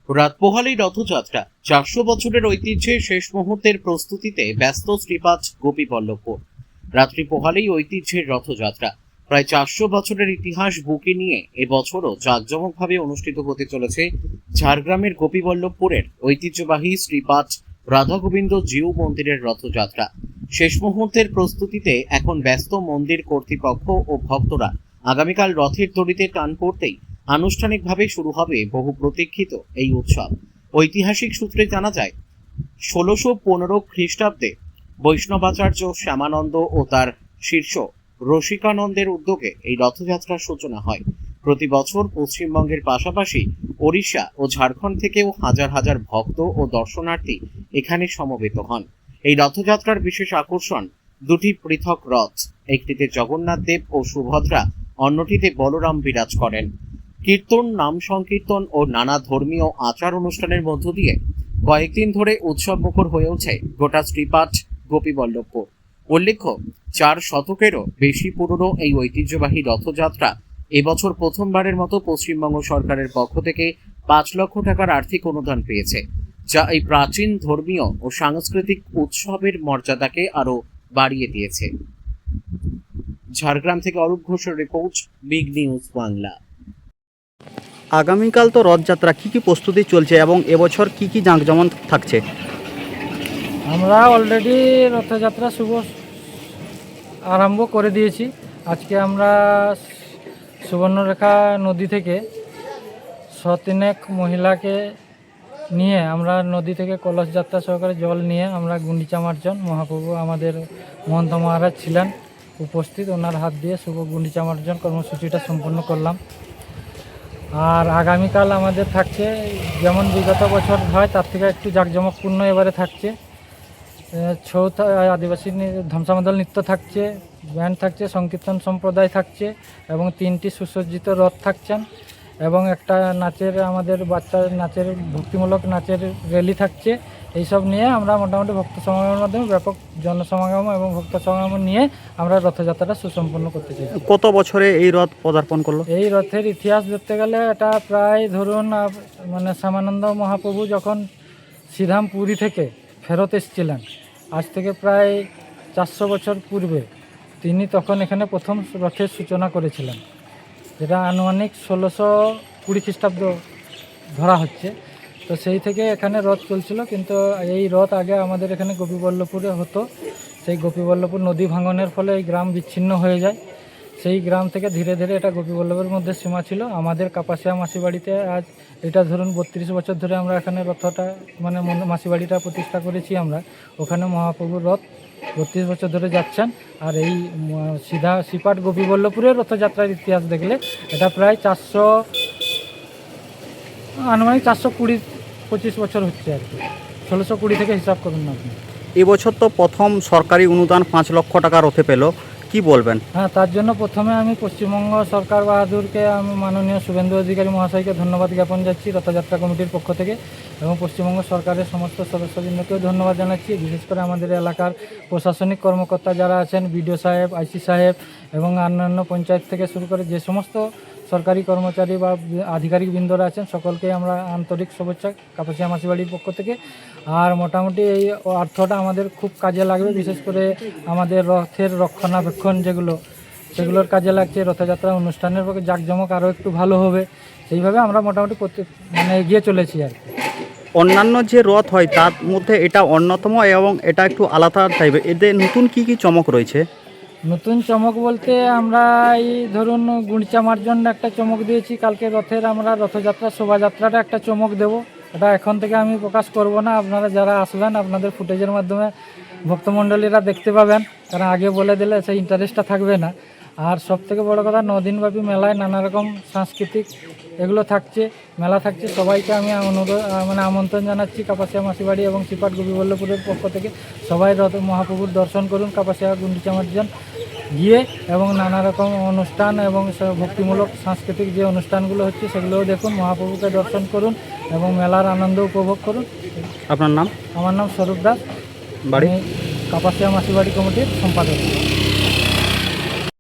রাত পোহালেই রথযাত্রা 400 বছরের ঐতিহ্যে শেষ মুহূর্তের প্রস্তুতিতে ব্যস্ত শ্রীপাঠ গোপীবল্লভপুর। রাত্রি পোহালেই ঐতিহ্যের রথযাত্রা প্রায় 400 বছরের ইতিহাস বুকে নিয়ে এবছরও জাঁকজমকভাবে অনুষ্ঠিত হতে চলেছে ঝাড়গ্রামের গোপীবল্লভপুরের ঐতিহ্যবাহী শ্রীপাঠ রাধা গোবিন্দ জিউ মন্দিরের রথযাত্রা। শেষ মুহূর্তের প্রস্তুতিতে এখন ব্যস্ত মন্দির কর্তৃপক্ষ ও ভক্তরা। আগামীকাল রথের দড়িতে টান পড়তেই আনুষ্ঠানিকভাবে শুরু হবে বহু প্রতীক্ষিত এই উৎসব। ঐতিহাসিক সূত্রে জানা যায় 1615 খ্রিস্টাব্দে বৈষ্ণবাচার্য শ্যামানন্দ ও তার শীর্ষ রসিকানন্দের উদ্যোগে এই রথযাত্রার সূচনা হয়। প্রতি বছর পশ্চিমবঙ্গের পাশাপাশি ওড়িশা ও ঝাড়খণ্ড থেকেও হাজার হাজার ভক্ত ও দর্শনার্থী এখানে সমবেত হন। এই রথযাত্রার বিশেষ আকর্ষণ দুটি পৃথক রথ, একটিতে জগন্নাথ দেব ও সুভদ্রা, অন্যটিতে বলরাম বিরাজ করেন। কীর্তন, নাম সংকীর্তন ও নানা ধর্মীয় আচার অনুষ্ঠানের মধ্য দিয়ে কয়েকদিন ধরে উৎসব মুখর হয়ে ওঠে গোটা শ্রীপাঠ গোপীবল্লভপুর। উল্লেখ্য, 4 শতকেরও বেশি পুরনো এই ঐতিহ্যবাহী রথযাত্রা এবছর প্রথমবারের মতো পশ্চিমবঙ্গ সরকারের পক্ষ থেকে 5 লক্ষ টাকার আর্থিক অনুদান পেয়েছে, যা এই প্রাচীন ধর্মীয় ও সাংস্কৃতিক উৎসবের মর্যাদাকে আরও বাড়িয়ে দিয়েছে। ঝাড়গ্রাম থেকে অরূপ ঘোষের রিপোর্ট, বিগ নিউজ বাংলা। আগামীকাল তো রথযাত্রা, কি কি প্রস্তুতি চলছে এবং এবছর কি কি জাঁকজমক থাকছে? আমরা অলরেডি রথযাত্রা শুভ আরম্ভ করে দিয়েছি। আজকে আমরা সুবর্ণরেখা নদী থেকে 103 মহিলাকে নিয়ে আমরা নদী থেকে কলস যাত্রা সহকারে জল নিয়ে আমরা গুন্ডিচা মার্জন, মহাপ্রভু আমাদের মহন্ত মহারাজ ছিলেন উপস্থিত, ওনার হাত দিয়ে শুভ গুন্ডিচা মার্জন কর্মসূচিটা সম্পন্ন করলাম। আর আগামীকাল আমাদের থাকছে যেমন বিগত বছর হয় তার থেকে একটু জাঁকজমকপূর্ণ এবারে থাকছে। ছৌ আদিবাসী ধ্বংসামদল নৃত্য থাকছে, ব্যান্ড থাকছে, সংকীর্তন সম্প্রদায় থাকছে এবং 3টি সুসজ্জিত রথ থাকছেন এবং একটা নাচের, আমাদের বাচ্চার নাচের, ভক্তিমূলক নাচের র্যালি থাকছে। এইসব নিয়ে আমরা মোটামুটি ভক্ত সমাগমের মাধ্যমে ব্যাপক জনসমাগম এবং ভক্ত সমাগম নিয়ে আমরা রথযাত্রাটা সুসম্পন্ন করতে চাই। কত বছরে এই রথ পদার্পণ করলো? এই রথের ইতিহাস ধরতে গেলে এটা প্রায় ধরুন মানে শ্যামানন্দ মহাপ্রভু যখন শ্রীধাম পুরী থেকে ফেরত এসেছিলেন, আজ থেকে প্রায় 400 বছর পূর্বে তিনি তখন এখানে প্রথম রথের সূচনা করেছিলেন, যেটা আনুমানিক 1620 খ্রিস্টাব্দ ধরা হচ্ছে। তো সেই থেকে এখানে রথ চলছিল, কিন্তু এই রথ আগে আমাদের এখানে গোপীবল্লভপুরে হতো। সেই গোপীবল্লভপুর নদী ভাঙনের ফলে এই গ্রাম বিচ্ছিন্ন হয়ে যায়। সেই গ্রাম থেকে ধীরে ধীরে এটা গোপীবল্লভের মধ্যে সীমা ছিল। আমাদের কাপাসিয়া মাসিবাড়িতে আজ এটা ধরুন 32 বছর ধরে আমরা এখানে রথটা মানে মাসিবাড়িটা প্রতিষ্ঠা করেছি আমরা। ওখানে মহাপ্রভুর রথ 32 বছর ধরে যাচ্ছেন। আর এই সিধা শ্রীপাঠ গোপীবল্লভপুরের রথযাত্রার ইতিহাস দেখলে এটা প্রায় 400 আনুমানিক 420-25 বছর হচ্ছে আর কি। 1620 থেকে হিসাব করুন না আপনি। এবছর তো প্রথম সরকারি অনুদান 5 লক্ষ টাকা রথে পেল, কি বলবেন? হ্যাঁ, তার জন্য প্রথমে আমি পশ্চিমবঙ্গ সরকার বাহাদুরকে, আমি মাননীয় শুভেন্দু অধিকারী মহাশয়কে ধন্যবাদ জ্ঞাপন যাচ্ছি রথযাত্রা কমিটির পক্ষ থেকে, এবং পশ্চিমবঙ্গ সরকারের সমস্ত সদস্যবৃন্দকেও ধন্যবাদ জানাচ্ছি। বিশেষ করে আমাদের এলাকার প্রশাসনিক কর্মকর্তা যারা আছেন, বিডিও সাহেব, আইসি সাহেব এবং অন্যান্য পঞ্চায়েত থেকে শুরু করে যে সমস্ত সরকারি কর্মচারী বা আধিকারিক বৃন্দরা আছেন, সকলকে আমরা আন্তরিক শুভেচ্ছা কাপাসিয়া মাসিবাড়ির পক্ষ থেকে। আর মোটামুটি এই অর্থটা আমাদের খুব কাজে লাগবে, বিশেষ করে আমাদের রথের রক্ষণাবেক্ষণ সেগুলোর কাজে লাগছে। রথযাত্রা অনুষ্ঠানের পক্ষে জাঁকজমক আরও একটু ভালো হবে, সেইভাবে আমরা মোটামুটি এগিয়ে চলেছি আর কি। অন্যান্য যে রথ হয় তার মধ্যে এটা অন্যতম এবং এটা একটু আলাদা টাইপের, এদের নতুন কি কি চমক রয়েছে? নতুন চমক বলতে আমরা এই ধরুন গুন্ডিচা মার্জন একটা চমক দিয়েছি। কালকে রথের আমরা রথযাত্রা শোভাযাত্রাটা একটা চমক দেব। এটা এখন থেকে আমি প্রকাশ করব না, আপনারা যারা আসবেন আপনাদের ফুটেজের মাধ্যমে ভক্তমণ্ডলীরা দেখতে পাবেন, কারণ আগে বলে দিলে সেই ইন্টারেস্টটা থাকবে না। আর সবথেকে বড় কথা, 9 দিনব্যাপী মেলায় নানা রকম সাংস্কৃতিক এগুলো থাকছে, মেলা থাকছে। সবাইকে আমি আমন্ত্রণ জানাচ্ছি কাপাসিয়া মাসিবাড়ি এবং শ্রীপাঠ গোপীবল্লভপুরের পক্ষ থেকে। সবাই রথ মহাপ্রভুর দর্শন করুন কাপাসিয়া গুন্ডিচা মার্জন গিয়ে, এবং নানা রকম অনুষ্ঠান এবং ভক্তিমূলক সাংস্কৃতিক যে অনুষ্ঠানগুলো হচ্ছে সেগুলোও দেখুন, মহাপ্রভুকে দর্শন করুন এবং মেলার আনন্দ উপভোগ করুন। আপনার নাম? আমার নাম স্বরূপ দাস, বাড়ি? কাপাসিয়া মাসিবাড়ি কমিটির সম্পাদক।